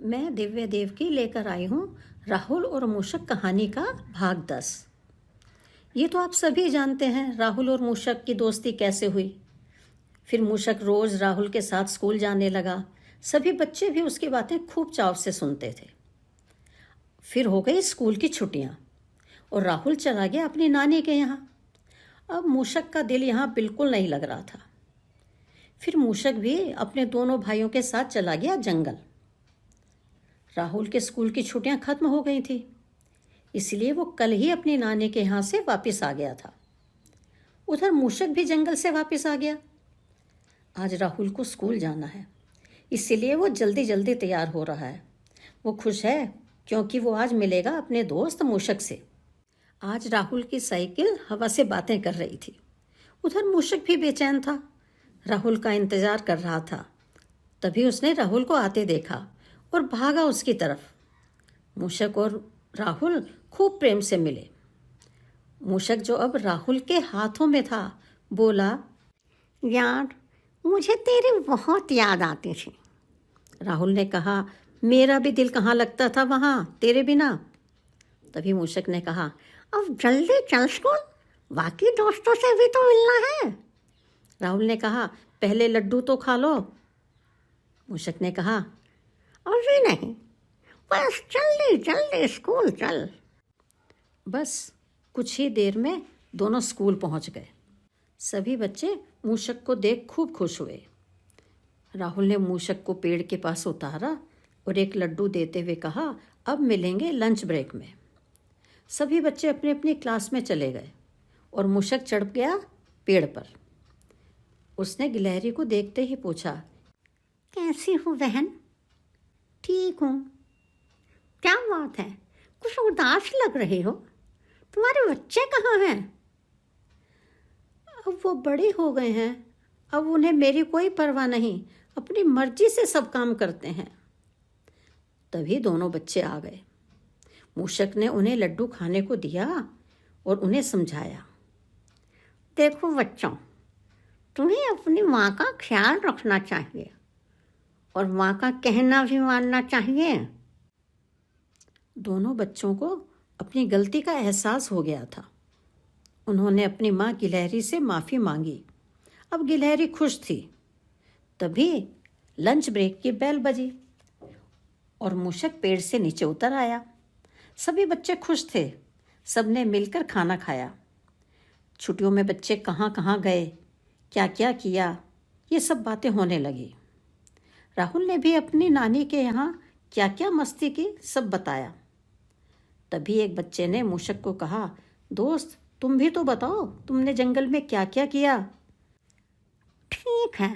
मैं दिव्य देवकी लेकर आई हूँ राहुल और मूषक कहानी का भाग 10। ये तो आप सभी जानते हैं राहुल और मूषक की दोस्ती कैसे हुई। फिर मूषक रोज़ राहुल के साथ स्कूल जाने लगा। सभी बच्चे भी उसकी बातें खूब चाव से सुनते थे। फिर हो गई स्कूल की छुट्टियाँ और राहुल चला गया अपनी नानी के यहाँ। अब मूषक का दिल यहाँ बिल्कुल नहीं लग रहा था। फिर मूषक भी अपने दोनों भाइयों के साथ चला गया जंगल। राहुल के स्कूल की छुट्टियां खत्म हो गई थी, इसलिए वो कल ही अपनी नानी के यहाँ से वापस आ गया था। उधर मूषक भी जंगल से वापस आ गया। आज राहुल को स्कूल जाना है, इसलिए वो जल्दी जल्दी तैयार हो रहा है। वो खुश है क्योंकि वो आज मिलेगा अपने दोस्त मूषक से। आज राहुल की साइकिल हवा से बातें कर रही थी। उधर मूषक भी बेचैन था, राहुल का इंतजार कर रहा था। तभी उसने राहुल को आते देखा और भागा उसकी तरफ। मूषक और राहुल खूब प्रेम से मिले। मूषक जो अब राहुल के हाथों में था, बोला, यार, मुझे तेरी बहुत याद आती थी। राहुल ने कहा, मेरा भी दिल कहाँ लगता था वहाँ तेरे बिना। तभी मूषक ने कहा, अब जल्दी चल स्कूल, बाकी दोस्तों से भी तो मिलना है। राहुल ने कहा, पहले लड्डू तो खा लो। मूषक ने कहा, अभी नहीं, बस जल्दी जल्दी स्कूल चल। बस कुछ ही देर में दोनों स्कूल पहुंच गए। सभी बच्चे मूषक को देख खूब खुश हुए। राहुल ने मूषक को पेड़ के पास उतारा और एक लड्डू देते हुए कहा, अब मिलेंगे लंच ब्रेक में। सभी बच्चे अपनी अपनी क्लास में चले गए और मूषक चढ़ गया पेड़ पर। उसने गिलहरी को देखते ही पूछा, कैसी हो बहन? ठीक हूँ। क्या बात है, कुछ उदास लग रही हो? तुम्हारे बच्चे कहाँ हैं? अब वो बड़े हो गए हैं, अब उन्हें मेरी कोई परवाह नहीं, अपनी मर्जी से सब काम करते हैं। तभी दोनों बच्चे आ गए। मूषक ने उन्हें लड्डू खाने को दिया और उन्हें समझाया, देखो बच्चों, तुम्हें अपनी माँ का ख्याल रखना चाहिए और माँ का कहना भी मानना चाहिए। दोनों बच्चों को अपनी गलती का एहसास हो गया था। उन्होंने अपनी माँ गिलहरी से माफ़ी मांगी। अब गिलहरी खुश थी। तभी लंच ब्रेक की बेल बजी और मूषक पेड़ से नीचे उतर आया। सभी बच्चे खुश थे। सबने मिलकर खाना खाया। छुट्टियों में बच्चे कहाँ कहाँ गए, क्या क्या किया, ये सब बातें होने लगी। राहुल ने भी अपनी नानी के यहाँ क्या क्या मस्ती की सब बताया। तभी एक बच्चे ने मूषक को कहा, दोस्त, तुम भी तो बताओ, तुमने जंगल में क्या क्या किया। ठीक है,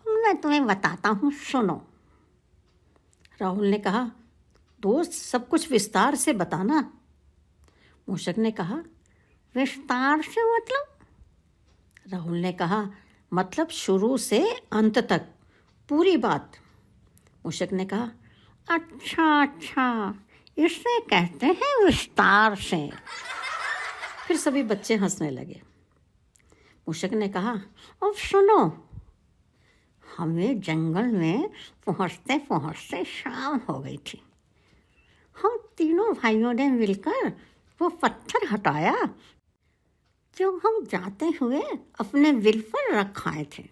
मैं तुम्हें बताता हूँ, सुनो। राहुल ने कहा, दोस्त, सब कुछ विस्तार से बताना। मूषक ने कहा, विस्तार से मतलब? राहुल ने कहा, मतलब शुरू से अंत तक, पूरी बात। मूषक ने कहा, अच्छा, इसे कहते हैं विस्तार से। फिर सभी बच्चे हंसने लगे। मूषक ने कहा, अब सुनो, हमें जंगल में पहुँचते पहुँचते शाम हो गई थी। हम तीनों भाइयों ने मिलकर वो पत्थर हटाया जो हम जाते हुए अपने बिल पर रख आए थे।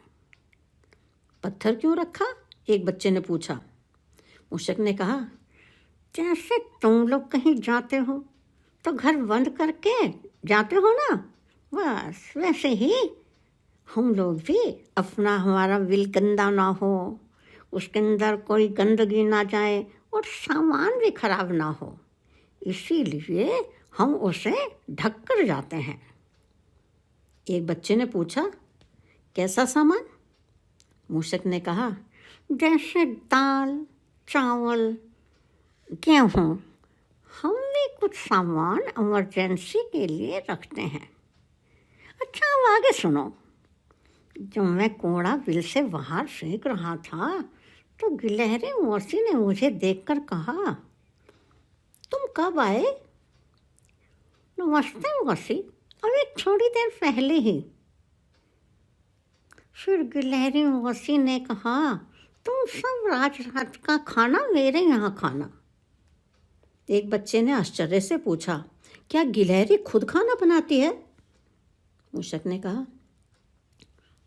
पत्थर क्यों रखा? एक बच्चे ने पूछा। मूषक ने कहा, जैसे तुम लोग कहीं जाते हो तो घर बंद करके जाते हो ना, बस वैसे ही हम लोग भी अपना हमारा बिल गंदा ना हो, उसके अंदर कोई गंदगी ना जाए और सामान भी खराब ना हो, इसीलिए हम उसे ढक कर जाते हैं। एक बच्चे ने पूछा, कैसा सामान? मूषक ने कहा, जैसे दाल, चावल, गेहूँ, हम भी कुछ सामान इमरजेंसी के लिए रखते हैं। अच्छा, अब आगे सुनो। जब मैं कोड़ा बिल से बाहर फेंक रहा था तो गिलहरी मौसी ने मुझे देखकर कहा, तुम कब आए? नमस्ते मौसी, अभी थोड़ी देर पहले ही। फिर गिलहरी मौसी ने कहा, तुम सब रात रात का खाना मेरे यहाँ खाना। एक बच्चे ने आश्चर्य से पूछा, क्या गिलहरी खुद खाना बनाती है? मूषक ने कहा,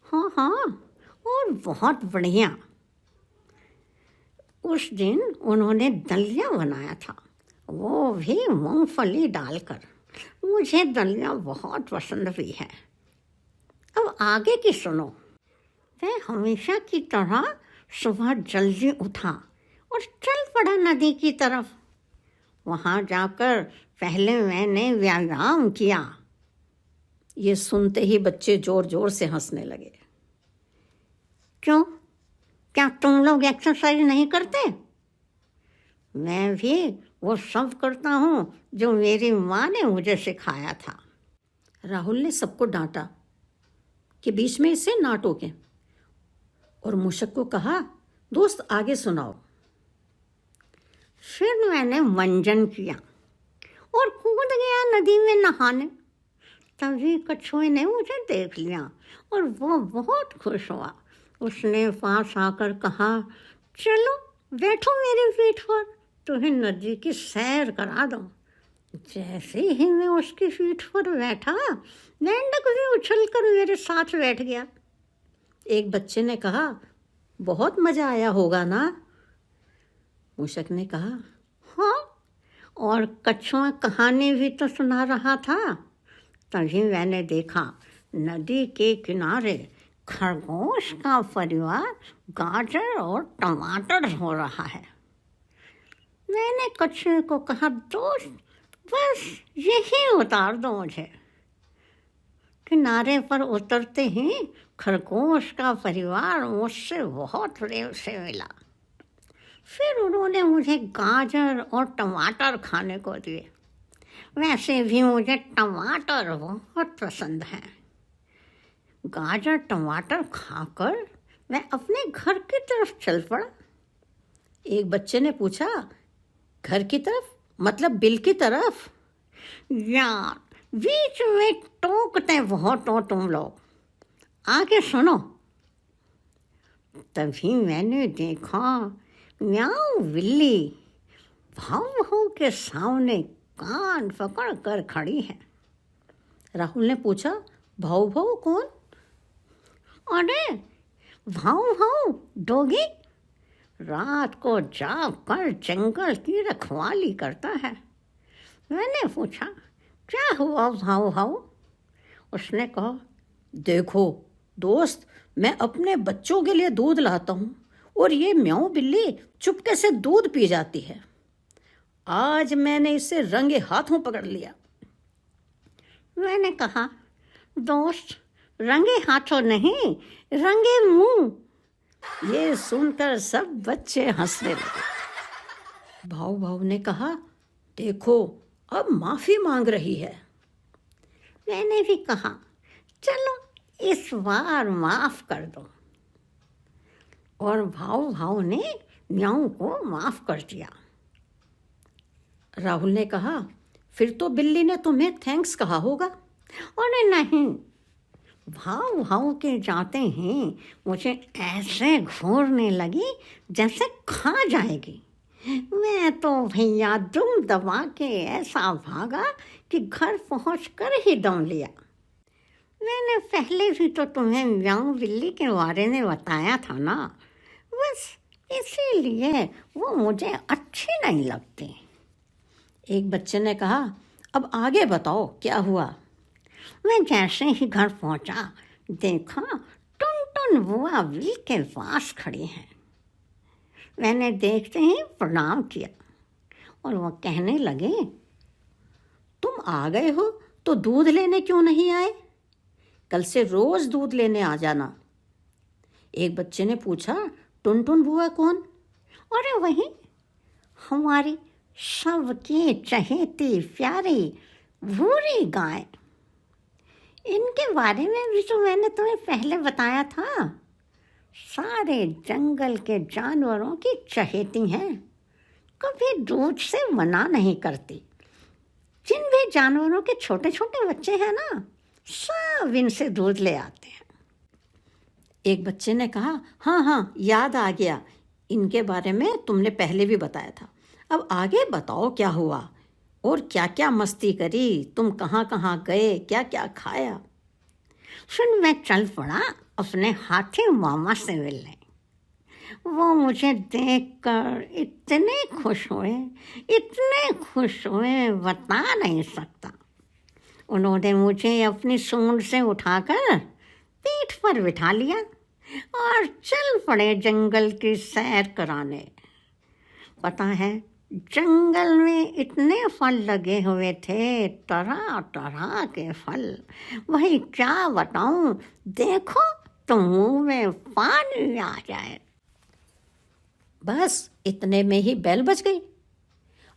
हाँ हाँ, और बहुत बढ़िया। उस दिन उन्होंने दलिया बनाया था, वो भी मूंगफली डालकर। मुझे दलिया बहुत पसंद भी है। अब आगे की सुनो। वह हमेशा की तरह सुबह जल्दी उठा और चल पड़ा नदी की तरफ। वहाँ जाकर पहले मैंने व्यायाम किया। ये सुनते ही बच्चे जोर जोर से हंसने लगे। क्यों, क्या तुम लोग एक्सरसाइज नहीं करते? मैं भी वो सब करता हूँ जो मेरी माँ ने मुझे सिखाया था। राहुल ने सबको डांटा कि बीच में इसे ना टोकें और मूषक को कहा, दोस्त आगे सुनाओ। फिर मैंने मंजन किया और कूद गया नदी में नहाने। तभी कछुए ने मुझे देख लिया और वो बहुत खुश हुआ। उसने पास आकर कहा, चलो बैठो मेरी पीठ पर, तुम्हें नदी की सैर करा दूं। जैसे ही मैं उसकी पीठ पर बैठा, मेंढक भी उछलकर मेरे साथ बैठ गया। एक बच्चे ने कहा, बहुत मजा आया होगा ना? मूषक ने कहा, हाँ, और कछुआ कहानी भी तो सुना रहा था। तभी मैंने देखा नदी के किनारे खरगोश का परिवार गाजर और टमाटर हो रहा है। मैंने कछुए को कहा, दोस्त बस यही उतार दो मुझे। किनारे पर उतरते ही खरगोश का परिवार मुझसे बहुत प्रेम से मिला। फिर उन्होंने मुझे गाजर और टमाटर खाने को दिए। वैसे भी मुझे टमाटर बहुत पसंद हैं। गाजर टमाटर खाकर मैं अपने घर की तरफ चल पड़ा। एक बच्चे ने पूछा, घर की तरफ मतलब बिल की तरफ? यार, बीच में टोकते बहुत हो तुम लोग। आगे सुनो। तभी मैंने देखा म्याऊ बिल्ली भाऊ भाऊ के सामने कान पकड़ कर खड़ी है। राहुल ने पूछा, भाऊ भाऊ कौन? अरे भाऊ भाऊ डोगी, रात को जाग कर जंगल की रखवाली करता है। मैंने पूछा, क्या हुआ भाऊ भाऊ? उसने कहा, देखो दोस्त, मैं अपने बच्चों के लिए दूध लाता हूँ और ये म्याऊ बिल्ली चुपके से दूध पी जाती है। आज मैंने इसे रंगे हाथों पकड़ लिया। मैंने कहा, दोस्त रंगे हाथों नहीं, रंगे मुंह। ये सुनकर सब बच्चे हंसने लगे। भाऊ भाऊ ने कहा, देखो अब माफी मांग रही है। मैंने भी कहा, चलो इस बार माफ कर दो। और भाऊ भाऊ ने म्याऊ को माफ कर दिया। राहुल ने कहा, फिर तो बिल्ली ने तुम्हें थैंक्स कहा होगा। अरे नहीं, भाव भाव के जाते ही मुझे ऐसे घूरने लगी जैसे खा जाएगी। मैं तो भैया दुम दबा के ऐसा भागा कि घर पहुंचकर ही दम लिया। मैंने पहले भी तो तुम्हें म्याऊ बिल्ली के बारे में बताया था ना, बस इसीलिए वो मुझे अच्छी नहीं लगती। एक बच्चे ने कहा, अब आगे बताओ क्या हुआ? मैं जैसे ही घर पहुंचा, देखा टुनटुन बुआ बिल के पास खड़ी हैं। मैंने देखते ही प्रणाम किया और वो कहने लगे, तुम आ गए हो तो दूध लेने क्यों नहीं आए? कल से रोज दूध लेने आ जाना। एक बच्चे ने पूछा, टुनटुन बुआ कौन? अरे वही हमारी सबकी चहेती प्यारी भूरी गाय। इनके बारे में भी तो मैंने तुम्हें पहले बताया था। सारे जंगल के जानवरों की चहेती हैं, कभी दूध से मना नहीं करती। जिन भी जानवरों के छोटे छोटे बच्चे हैं ना, सब इनसे दूध ले आते हैं। एक बच्चे ने कहा, हाँ हाँ याद आ गया, इनके बारे में तुमने पहले भी बताया था। अब आगे बताओ क्या हुआ और क्या क्या मस्ती करी, तुम कहाँ कहाँ गए, क्या क्या खाया। सुन, मैं चल पड़ा अपने हाथी मामा से मिलने। वो मुझे देखकर इतने खुश हुए बता नहीं सकता। उन्होंने मुझे अपनी सूंड से उठाकर पीठ पर बिठा लिया और चल पड़े जंगल की सैर कराने। पता है, जंगल में इतने फल लगे हुए थे, तरह तरह के फल, वही क्या बताऊं, देखो तो मुंह में पानी आ जाए। बस इतने में ही बेल बज गई।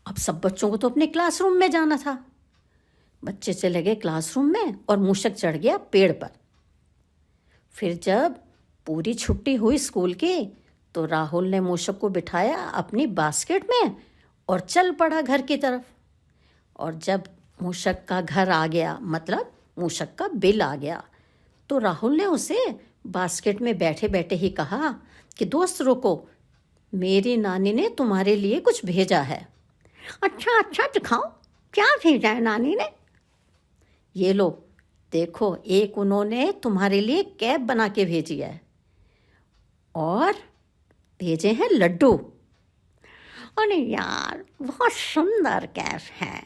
अब सब बच्चों को तो अपने क्लासरूम में जाना था। बच्चे चले गए क्लासरूम में और मूषक चढ़ गया पेड़ पर। फिर जब पूरी छुट्टी हुई स्कूल की तो राहुल ने मूषक को बिठाया अपनी बास्केट में और चल पड़ा घर की तरफ। और जब मूषक का घर आ गया, मतलब मूषक का बिल आ गया, तो राहुल ने उसे बास्केट में बैठे बैठे ही कहा कि दोस्त रुको, मेरी नानी ने तुम्हारे लिए कुछ भेजा है। अच्छा अच्छा, दिखाओ क्या भेजा है नानी ने। ये लो देखो, एक उन्होंने तुम्हारे लिए कैप बना के भेजी है और भेजे हैं लड्डू। अरे यार, बहुत सुंदर कैप है।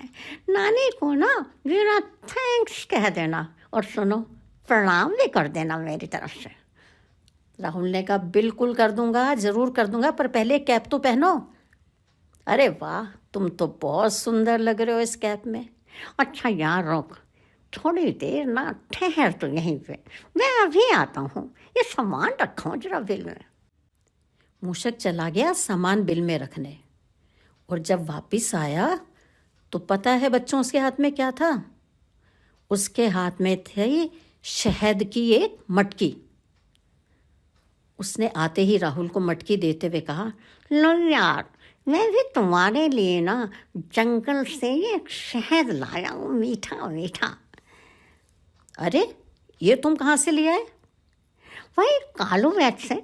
नानी को ना मेरा थैंक्स कह देना, और सुनो, प्रणाम भी कर देना मेरी तरफ से। राहुल ने कहा, बिल्कुल कर दूंगा, ज़रूर कर दूंगा, पर पहले कैप तो पहनो। अरे वाह, तुम तो बहुत सुंदर लग रहे हो इस कैप में। अच्छा यार, रुक थोड़ी देर ना, ठहर तो यहीं पे, मैं अभी आता हूँ, ये सामान रखो जरा बिल में। मूषक चला गया सामान बिल में रखने, और जब वापस आया तो पता है बच्चों उसके हाथ में क्या था? उसके हाथ में थी शहद की एक मटकी। उसने आते ही राहुल को मटकी देते हुए कहा, लो यार, मैं भी तुम्हारे लिए ना जंगल से ये शहद लाया हूँ, मीठा मीठा। अरे ये तुम कहाँ से ले आए? वही कालू वैद से,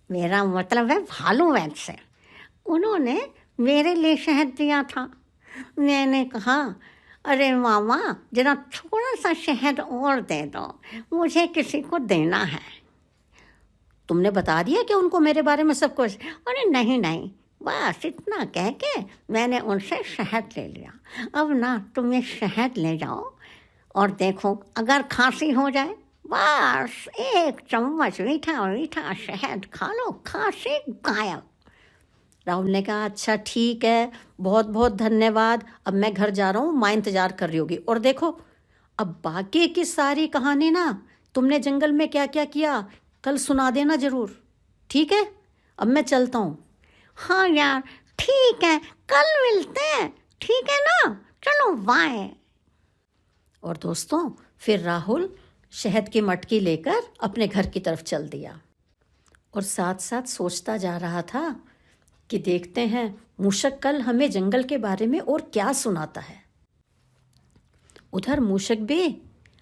मेरा मतलब है भालू वैद से। उन्होंने मेरे लिए शहद दिया था। मैंने कहा, अरे मामा जरा थोड़ा सा शहद और दे दो, मुझे किसी को देना है। तुमने बता दिया कि उनको मेरे बारे में सब कुछ? अरे नहीं नहीं, बस इतना कह के मैंने उनसे शहद ले लिया। अब ना तुम ये शहद ले जाओ और देखो, अगर खांसी हो जाए, बस एक चम्मच मीठा मीठा शहद खा लो, खांसी गायब। राहुल ने कहा, अच्छा ठीक है, बहुत बहुत धन्यवाद, अब मैं घर जा रहा हूँ, माँ इंतज़ार कर रही होगी। और देखो, अब बाकी की सारी कहानी ना, तुमने जंगल में क्या क्या किया, कल सुना देना ज़रूर, ठीक है? अब मैं चलता हूँ। हाँ यार, ठीक है, कल मिलते हैं, ठीक है ना, चलो बाय। और दोस्तों, फिर राहुल शहद की मटकी लेकर अपने घर की तरफ चल दिया, और साथ साथ सोचता जा रहा था कि देखते हैं मूषक कल हमें जंगल के बारे में और क्या सुनाता है। उधर मूषक भी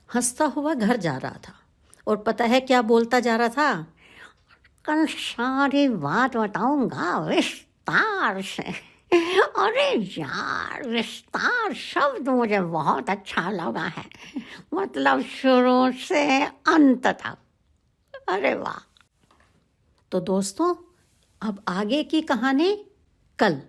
हंसता हुआ घर जा रहा था, और पता है क्या बोलता जा रहा था? कल सारी बात बताऊंगा विस्तार से। अरे यार, विस्तार शब्द मुझे बहुत अच्छा लगा है, मतलब शुरू से अंत तक। अरे वाह। तो दोस्तों, अब आगे की कहानी कल।